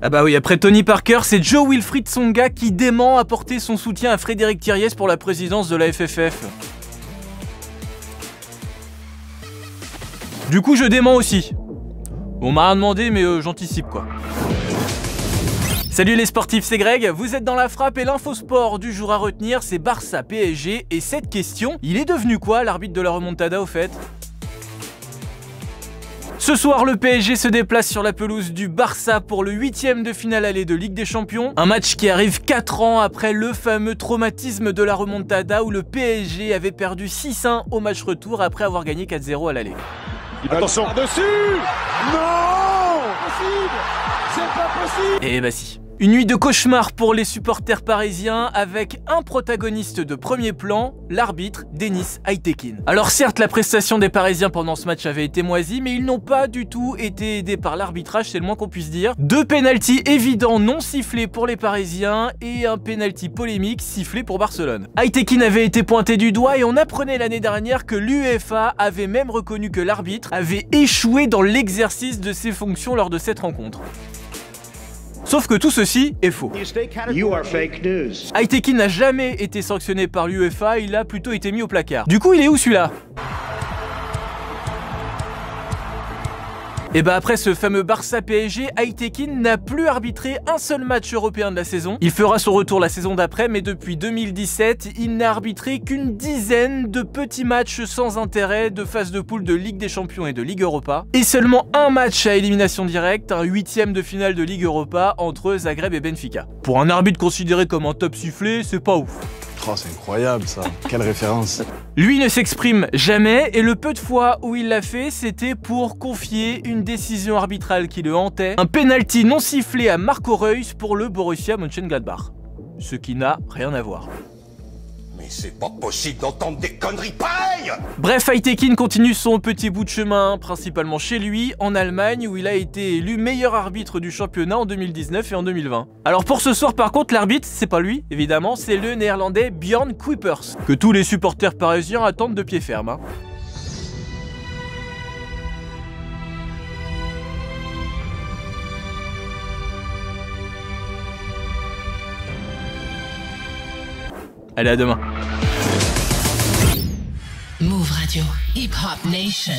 Ah bah oui, après Tony Parker, c'est Joe Wilfried Tsonga qui dément apporter son soutien à Frédéric Thiriez pour la présidence de la FFF. Du coup, je dément aussi. On m'a rien demandé, mais j'anticipe quoi. Salut les sportifs, c'est Greg, vous êtes dans la frappe et l'infosport du jour à retenir, c'est Barça PSG. Et cette question, il est devenu quoi l'arbitre de la remontada au fait ? Ce soir, le PSG se déplace sur la pelouse du Barça pour le 8e de finale aller de Ligue des Champions. Un match qui arrive 4 ans après le fameux traumatisme de la remontada où le PSG avait perdu 6-1 au match retour après avoir gagné 4-0 à l'aller. Attention par-dessus. Non, possible. C'est pas possible. Et bah si. Une nuit de cauchemar pour les supporters parisiens avec un protagoniste de premier plan, l'arbitre Denis Aytekin. Alors certes, la prestation des Parisiens pendant ce match avait été moisie, mais ils n'ont pas du tout été aidés par l'arbitrage, c'est le moins qu'on puisse dire. 2 pénaltys évidents non sifflés pour les Parisiens et un pénalty polémique sifflé pour Barcelone. Aytekin avait été pointé du doigt et on apprenait l'année dernière que l'UEFA avait même reconnu que l'arbitre avait échoué dans l'exercice de ses fonctions lors de cette rencontre. Sauf que tout ceci est faux. Aytekin n'a jamais été sanctionné par l'UEFA, il a plutôt été mis au placard. Du coup, il est où celui-là ? Et bah après ce fameux Barça PSG, Aytekin n'a plus arbitré un seul match européen de la saison. Il fera son retour la saison d'après, mais depuis 2017, il n'a arbitré qu'une dizaine de petits matchs sans intérêt de phase de poule de Ligue des Champions et de Ligue Europa. Et seulement un match à élimination directe, un 8e de finale de Ligue Europa entre Zagreb et Benfica. Pour un arbitre considéré comme un top sifflé, c'est pas ouf. Oh, c'est incroyable ça, quelle référence. Lui ne s'exprime jamais et le peu de fois où il l'a fait, c'était pour confier une décision arbitrale qui le hantait, un penalty non sifflé à Marco Reus pour le Borussia Mönchengladbach. Ce qui n'a rien à voir. Mais c'est pas possible d'entendre des conneries pareilles! Bref, Aytekin continue son petit bout de chemin, principalement chez lui, en Allemagne, où il a été élu meilleur arbitre du championnat en 2019 et en 2020. Alors pour ce soir, par contre, l'arbitre, c'est pas lui, évidemment, c'est le néerlandais Björn Kuipers, que tous les supporters parisiens attendent de pied ferme. Hein. Allez, à demain. Move Radio, Hip Hop Nation.